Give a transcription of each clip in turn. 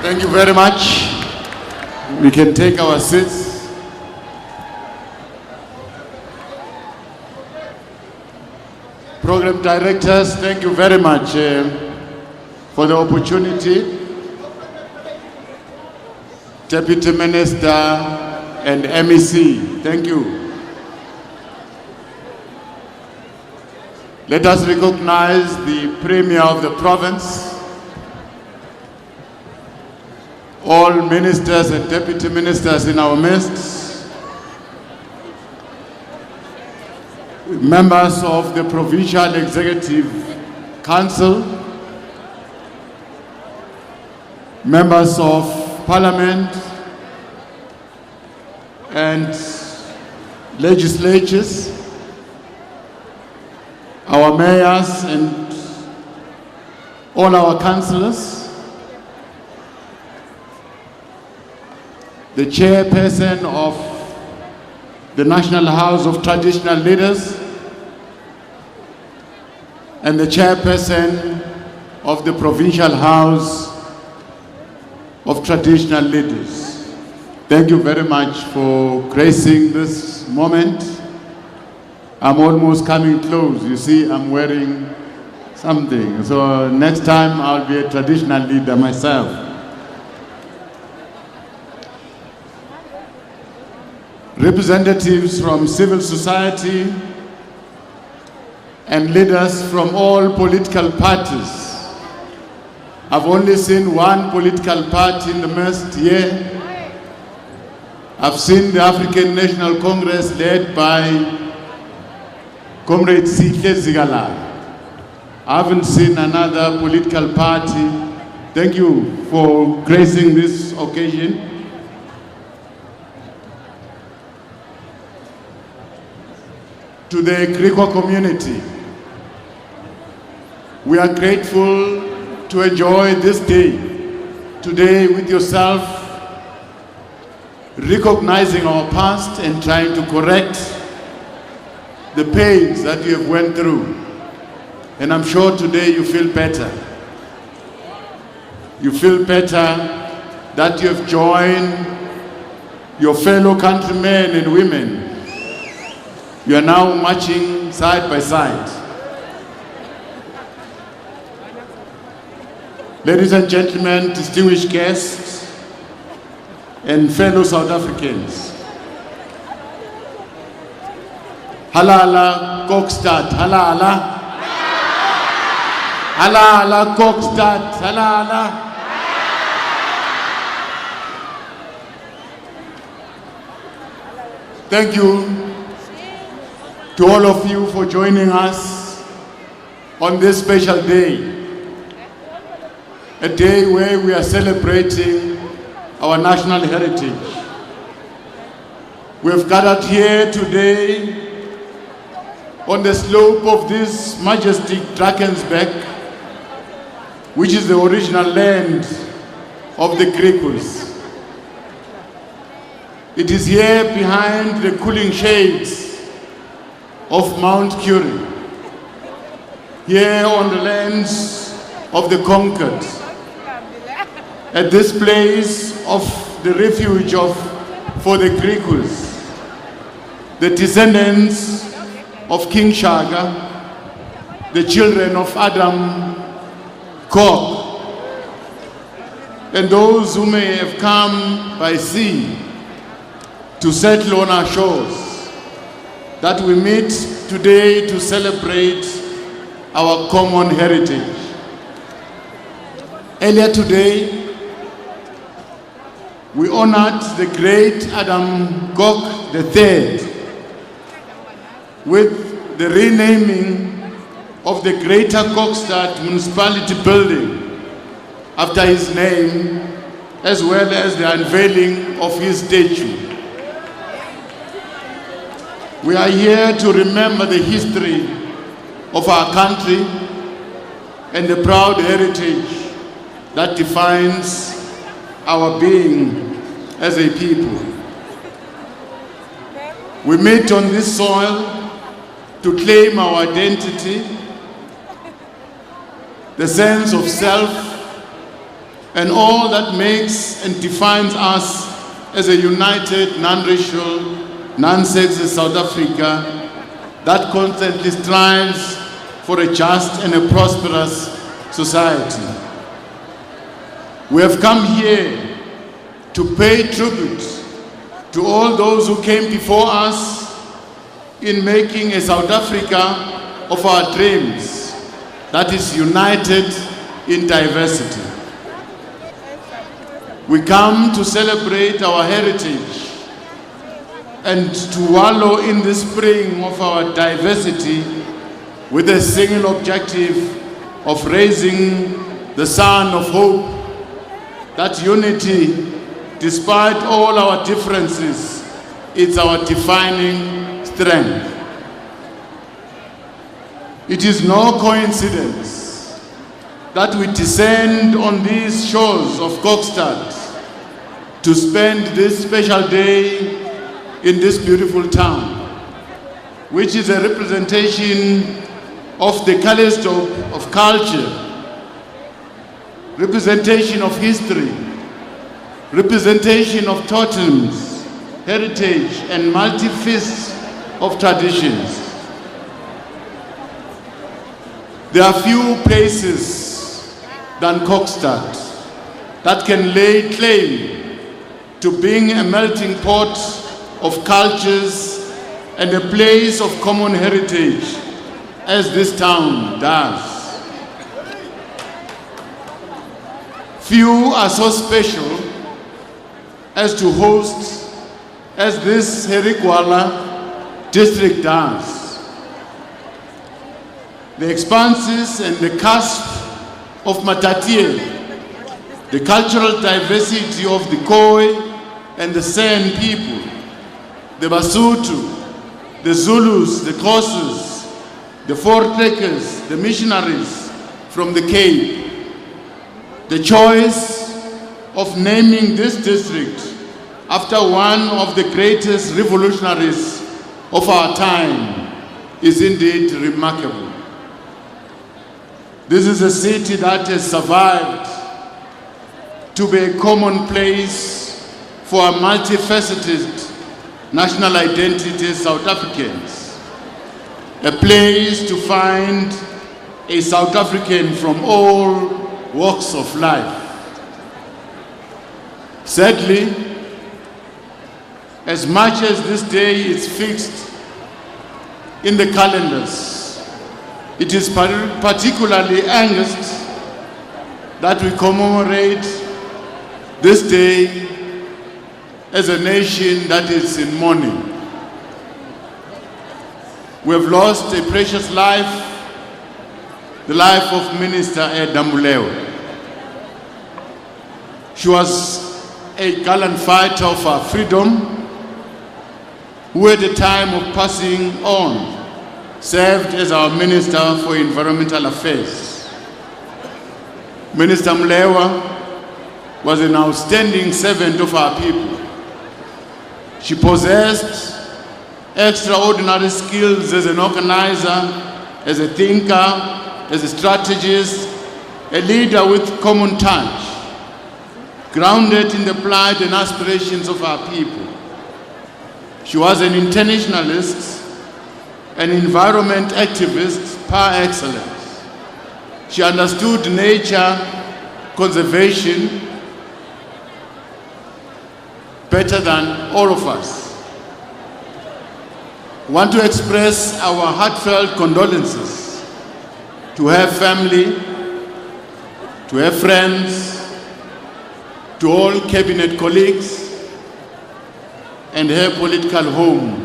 Thank you very much. We can take our seats. Program directors, thank you very much for the opportunity. Deputy Minister and MEC, thank you. Let us recognize the Premier of the province, all ministers and deputy ministers in our midst, members of the Provincial Executive Council, members of Parliament and legislatures, our mayors and all our councillors, the chairperson of the National House of Traditional Leaders, and the chairperson of the Provincial House of Traditional Leaders. Thank you very much for gracing this moment. I'm almost coming close. You see, I'm wearing something. So next time I'll be a traditional leader myself. Representatives from civil society and leaders from all political parties. I've only seen one political party in the midst here. I've seen the African National Congress led by Comrade Sihle Zigala. I haven't seen another political party. Thank you for gracing this occasion. To the Griqua community, we are grateful to enjoy this day today with yourself, recognizing our past and trying to correct the pains that you have went through. And I'm sure today you feel better. You feel better that you have joined your fellow countrymen and women. You are now marching side by side. Ladies and gentlemen, distinguished guests, and fellow South Africans. Halala Kokstad, halala. Halala Kokstad, halala. Thank you to all of you for joining us on this special day. A day where we are celebrating our national heritage. We have gathered here today on the slope of this majestic Drakensberg, which is the original land of the Griquas. It is here behind the cooling shades of Mount Curie, here on the lands of the conquered, at this place of the refuge for the Griquas, the descendants of King Shaka, the children of Adam Kok, and those who may have come by sea to settle on our shores, that we meet today to celebrate our common heritage. Earlier today, we honored the great Adam Kok III with the renaming of the Greater Kokstad Municipality Building after his name, as well as the unveiling of his statue. We are here to remember the history of our country and the proud heritage that defines our being as a people. We meet on this soil to claim our identity, the sense of self, and all that makes and defines us as a united, non-racial, non-sexist South Africa that constantly strives for a just and a prosperous society. We have come here to pay tribute to all those who came before us in making a South Africa of our dreams that is united in diversity. We come to celebrate our heritage and to wallow in the spring of our diversity with a single objective of raising the sun of hope, that unity, despite all our differences, is our defining strength. It is no coincidence that we descend on these shores of Kokstad to spend this special day in this beautiful town, which is a representation of the kaleidoscope of culture, representation of history, representation of totems, heritage, and multi-feasts of traditions. There are few places than Kokstad that can lay claim to being a melting pot of cultures and a place of common heritage as this town does. Few are so special as to host as this Herigwala district does. The expanses and the cusp of Matatie, the cultural diversity of the Khoi and the San people, the Basotho, the Zulus, the Xhosas, the Voortrekkers, the missionaries from the Cape. The choice of naming this district after one of the greatest revolutionaries of our time is indeed remarkable. This is a city that has survived to be a common place for our multifaceted national identity South Africans. A place to find a South African from all walks of life. Sadly, as much as this day is fixed in the calendars, it is particularly angst that we commemorate this day as a nation that is in mourning. We have lost a precious life, the life of Minister Edda Molewa. She was a gallant fighter of our freedom, who at the time of passing on served as our Minister for Environmental Affairs. Minister Molewa was an outstanding servant of our people. She possessed extraordinary skills as an organizer, as a thinker, as a strategist, a leader with common touch, grounded in the plight and aspirations of our people. She was an internationalist, an environment activist par excellence. She understood nature conservation better than all of us. I want to express our heartfelt condolences to her family, to her friends, to all cabinet colleagues, and her political home,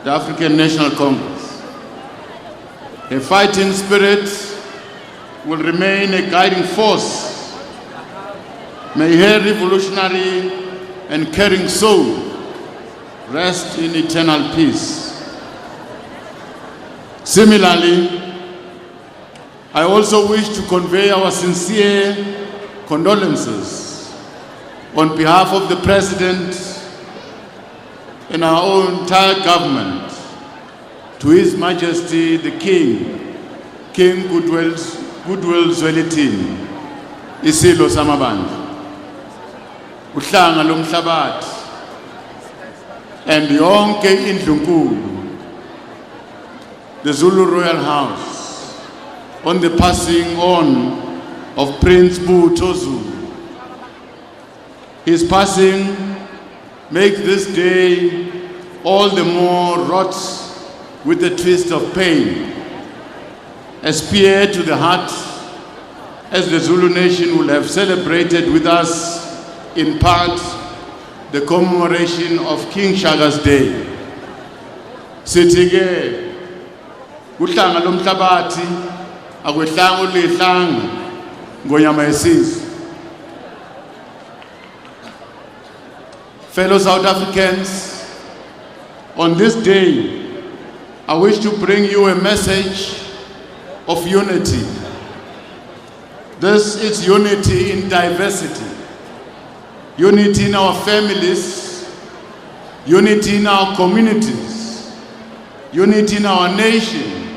the African National Congress. Her fighting spirit will remain a guiding force. May her revolutionary and caring soul rest in eternal peace. Similarly, I also wish to convey our sincere condolences on behalf of the President and our own entire government to His Majesty the King, King Goodwill Zwelithini, isilo samabandla, uhlanga lomhlabathi, and yonke indlunkulu, the Zulu Royal House, on the passing on of Prince Butho Zulu. His passing makes this day all the more wrought with a twist of pain, a spear to the heart, as the Zulu nation will have celebrated with us in part the commemoration of King Shaka's Day. Sithi ke uhlanga lomhlabathi akwehlanga ulihlanga ngonyama yesizwe. Fellow South Africans, on this day, I wish to bring you a message of unity. This is unity in diversity. Unity in our families, unity in our communities, unity in our nation,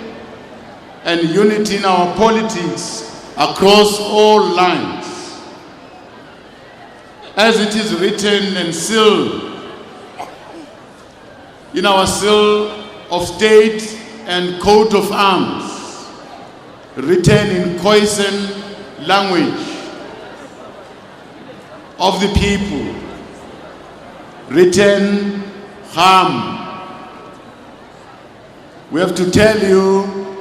and unity in our politics across all lines. As it is written and sealed in our seal of state and coat of arms, written in Khoisan language of the people, written Ham. We have to tell you,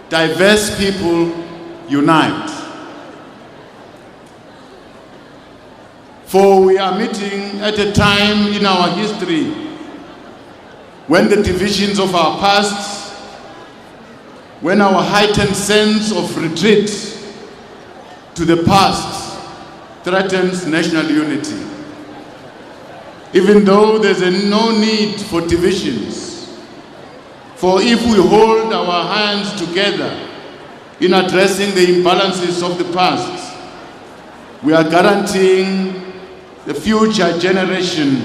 diverse people unite. For we are meeting at a time in our history when the divisions of our past, when our heightened sense of retreat to the past threatens national unity. Even though there's no need for divisions, for if we hold our hands together in addressing the imbalances of the past, we are guaranteeing the future generation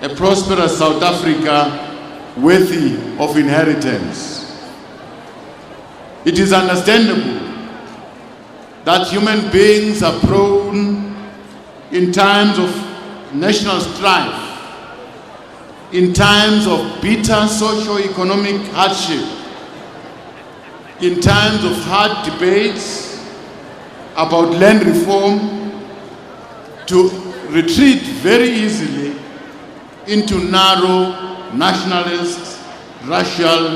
a prosperous South Africa worthy of inheritance. It is understandable that human beings are prone in times of national strife, in times of bitter socio-economic hardship, in times of hard debates about land reform, to retreat very easily into narrow nationalist, racial,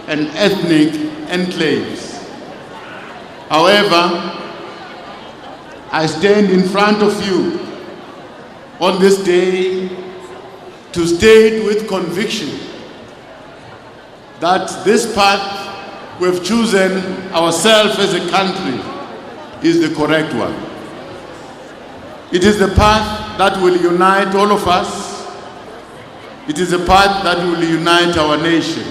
and ethnic enclaves. However, I stand in front of you on this day to state with conviction that this path we've chosen ourselves as a country is the correct one. It is the path that will unite all of us. It is a path that will unite our nation,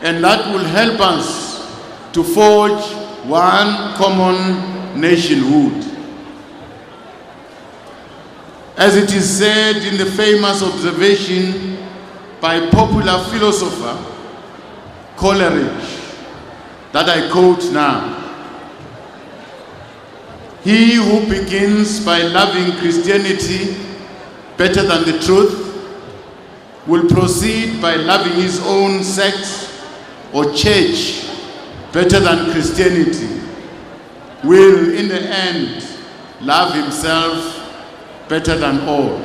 and that will help us to forge one common nationhood. As it is said in the famous observation by popular philosopher Coleridge, that I quote now, "He who begins by loving Christianity better than the truth will proceed by loving his own sect or church better than Christianity, will in the end love himself better than all."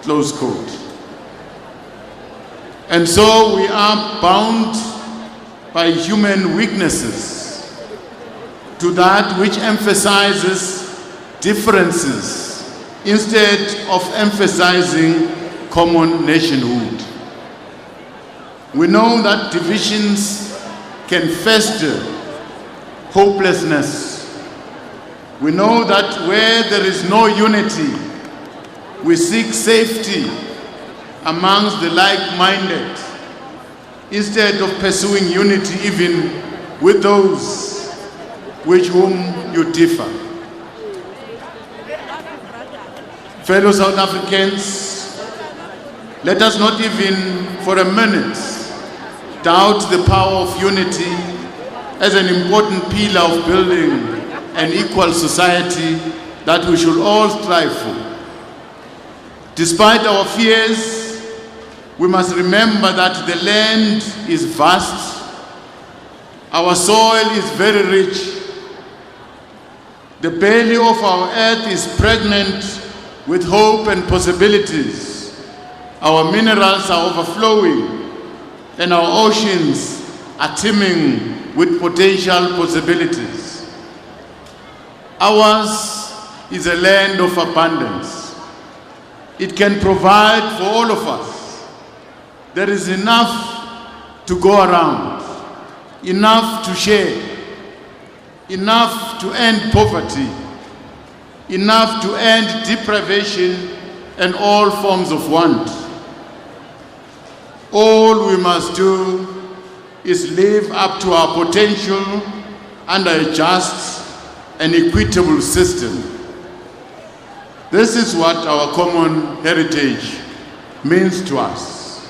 Close quote. And so we are bound by human weaknesses to that which emphasizes differences instead of emphasizing common nationhood. We know that divisions can fester hopelessness. We know that where there is no unity, we seek safety amongst the like-minded instead of pursuing unity even with those with whom you differ. Fellow South Africans, let us not even for a minute doubt the power of unity as an important pillar of building and equal society that we should all strive for. Despite our fears, we must remember that the land is vast, our soil is very rich, the belly of our earth is pregnant with hope and possibilities, our minerals are overflowing, and our oceans are teeming with potential possibilities. Ours is a land of abundance. It can provide for all of us. There is enough to go around, enough to share, enough to end poverty, enough to end deprivation and all forms of want. All we must do is live up to our potential under a just and equitable system. This is what our common heritage means to us.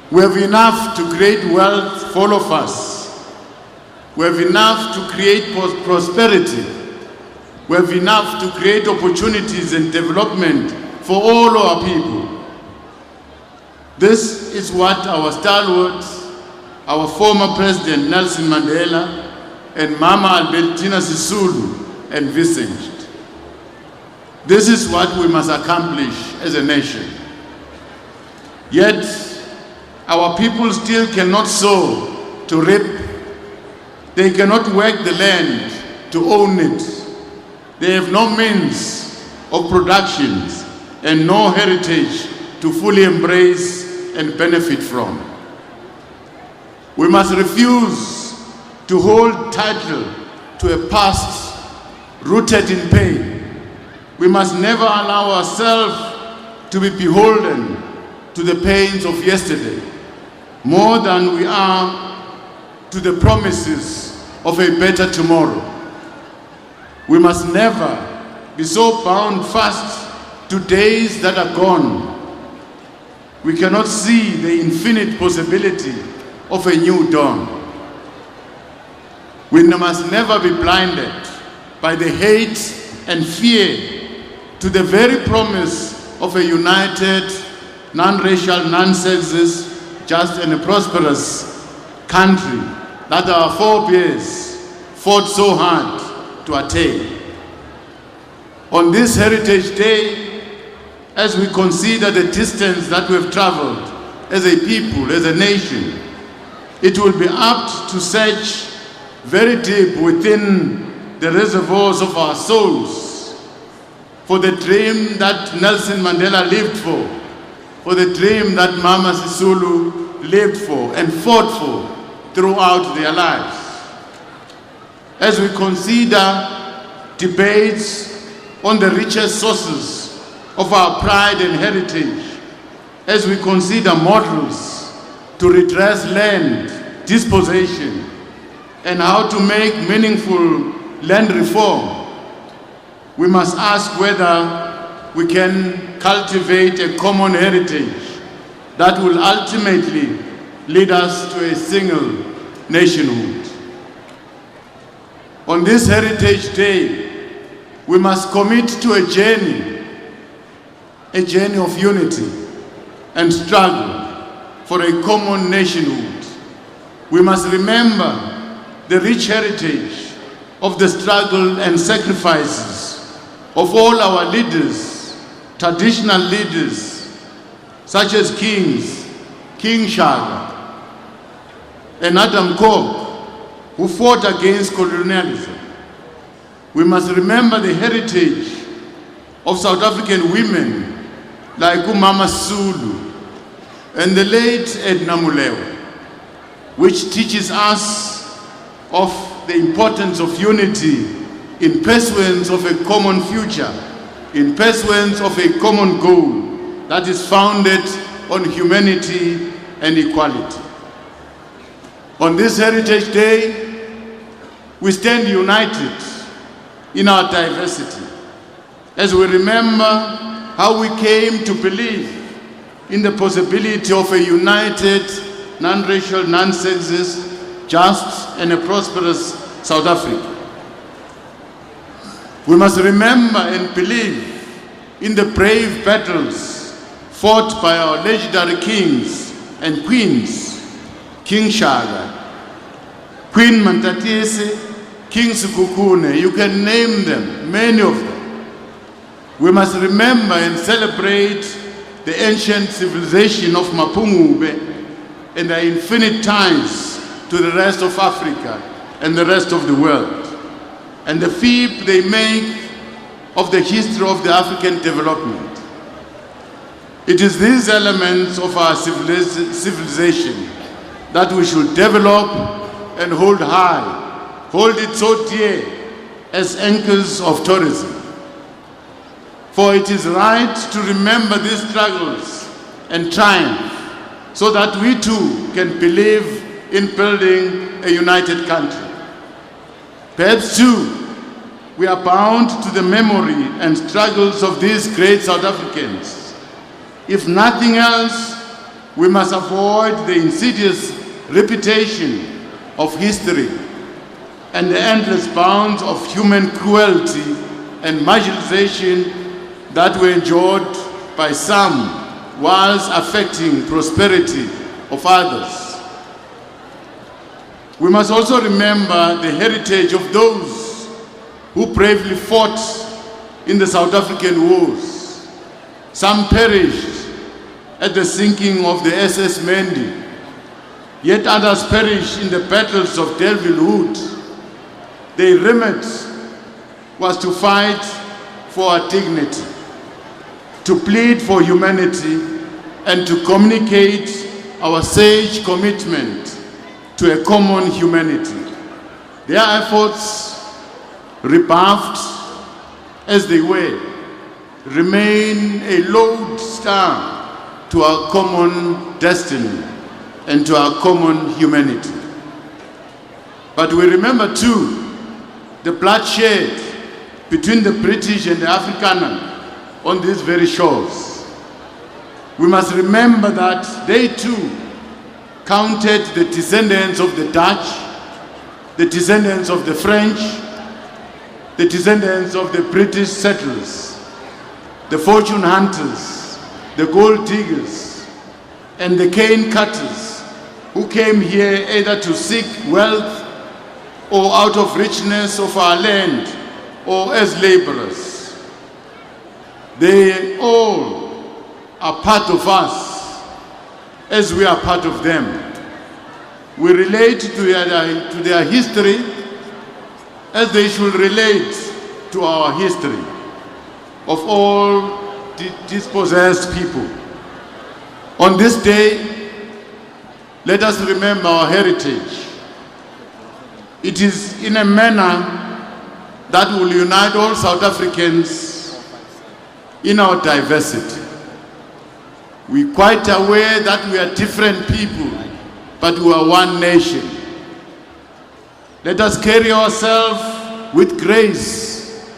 We have enough to create wealth for all of us. We have enough to create prosperity. We have enough to create opportunities and development for all our people. This is what our stalwarts, our former President Nelson Mandela and Mama Albertina Sisulu envisaged. This is what we must accomplish as a nation. Yet, our people still cannot sow to reap. They cannot work the land to own it. They have no means of production and no heritage to fully embrace and benefit from. We must refuse to hold title to a past rooted in pain. We must never allow ourselves to be beholden to the pains of yesterday, more than we are to the promises of a better tomorrow. We must never be so bound fast to days that are gone. We cannot see the infinite possibility of a new dawn. We must never be blinded by the hate and fear to the very promise of a united, non-racial, non-sexist, just and a prosperous country that our forebears fought so hard to attain. On this Heritage Day, as we consider the distance that we have traveled as a people, as a nation, it will be apt to search very deep within the reservoirs of our souls for the dream that Nelson Mandela lived for the dream that Mama Sisulu lived for and fought for throughout their lives. As we consider debates on the richest sources of our pride and heritage, as we consider models to redress land dispossession and how to make meaningful land reform, we must ask whether we can cultivate a common heritage that will ultimately lead us to a single nationhood. On this Heritage Day, we must commit to a journey of unity and struggle for a common nationhood. We must remember the rich heritage of the struggle and sacrifices of all our leaders, traditional leaders, such as King Shaka, and Adam Cook, who fought against colonialism. We must remember the heritage of South African women like Mama Sulu and the late Edna Molewa, which teaches us of the importance of unity in pursuance of a common future, in pursuance of a common goal that is founded on humanity and equality. On this Heritage Day, we stand united in our diversity as we remember how we came to believe in the possibility of a united, non-racial, non-sexist, just and a prosperous South Africa. We must remember and believe in the brave battles fought by our legendary kings and queens, King Shaka, Queen Mantatese, King Sekhukhune, you can name them, many of them. We must remember and celebrate the ancient civilization of Mapungube and their infinite ties to the rest of Africa and the rest of the world, and the feat they make of the history of the African development. It is these elements of our civilization that we should develop and hold high, hold it so dear as anchors of tourism. For it is right to remember these struggles and triumph so that we too can believe in building a united country. Perhaps too, we are bound to the memory and struggles of these great South Africans. If nothing else, we must avoid the insidious repetition of history and the endless bounds of human cruelty and marginalization that were endured by some whilst affecting prosperity of others. We must also remember the heritage of those who bravely fought in the South African wars. Some perished at the sinking of the SS Mendi, yet others perished in the battles of Delville Hood. Their remit was to fight for our dignity, to plead for humanity, and to communicate our sage commitment to a common humanity. Their efforts, rebuffed as they were, remain a lodestar to our common destiny and to our common humanity. But we remember too the bloodshed between the British and the Afrikaner on these very shores. We must remember that they too counted the descendants of the Dutch, the descendants of the French, the descendants of the British settlers, the fortune hunters, the gold diggers, and the cane cutters who came here either to seek wealth or out of richness of our land or as laborers. They all are part of us as we are part of them. We relate to their history as they should relate to our history of all dispossessed people. On this day, let us remember our heritage. It is in a manner that will unite all South Africans in our diversity. We're quite aware that we are different people, but we are one nation. Let us carry ourselves with grace.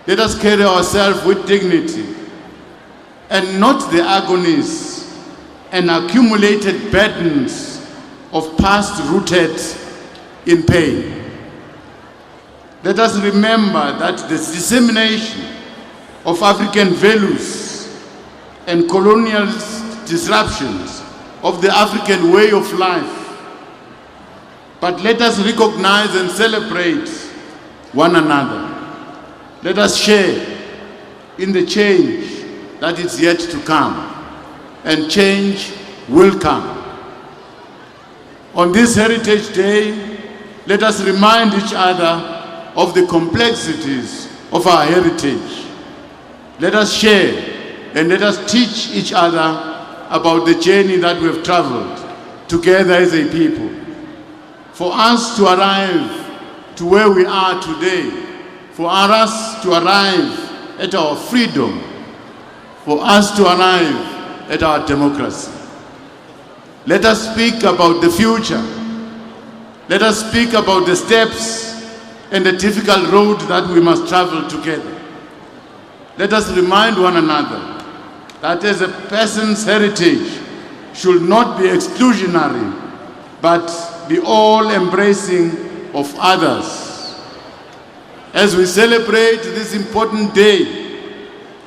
Let us carry ourselves with dignity, and not the agonies and accumulated burdens of past rooted in pain. Let us remember that the dissemination of African values and colonial disruptions of the African way of life. But let us recognize and celebrate one another. Let us share in the change that is yet to come, and change will come. On this Heritage Day, let us remind each other of the complexities of our heritage. Let us share and let us teach each other about the journey that we have traveled together as a people. For us to arrive to where we are today, for us to arrive at our freedom, for us to arrive at our democracy. Let us speak about the future. Let us speak about the steps and the difficult road that we must travel together. Let us remind one another that as a person's heritage should not be exclusionary, but be all-embracing of others. As we celebrate this important day,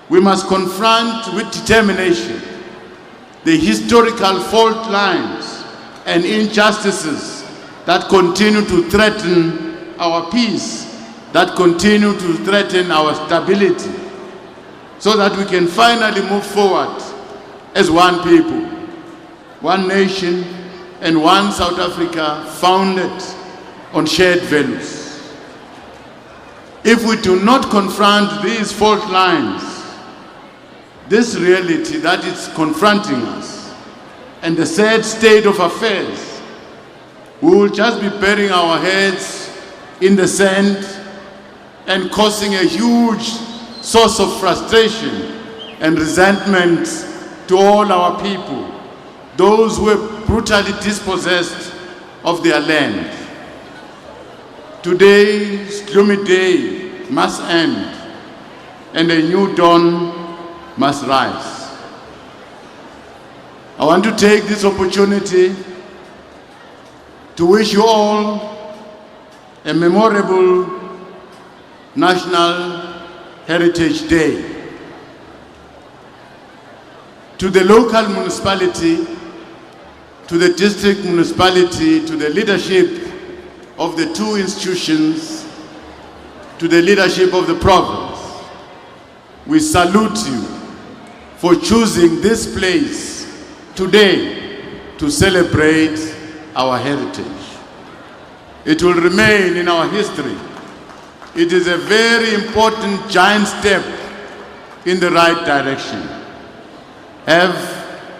we must confront with determination the historical fault lines and injustices that continue to threaten our peace, that continue to threaten our stability, so that we can finally move forward as one people, one nation, and one South Africa founded on shared values. If we do not confront these fault lines, this reality that is confronting us, and the sad state of affairs, we will just be burying our heads in the sand and causing a huge source of frustration and resentment to all our people, those who were brutally dispossessed of their land. Today's gloomy day must end, and a new dawn must rise. I want to take this opportunity to wish you all a memorable National Heritage Day. To the local municipality, to the district municipality, to the leadership of the two institutions, to the leadership of the province, we salute you for choosing this place today to celebrate our heritage. It will remain in our history. It is a very important giant step in the right direction. Have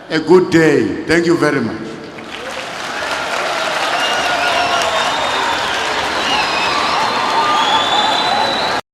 a good day. Thank you very much.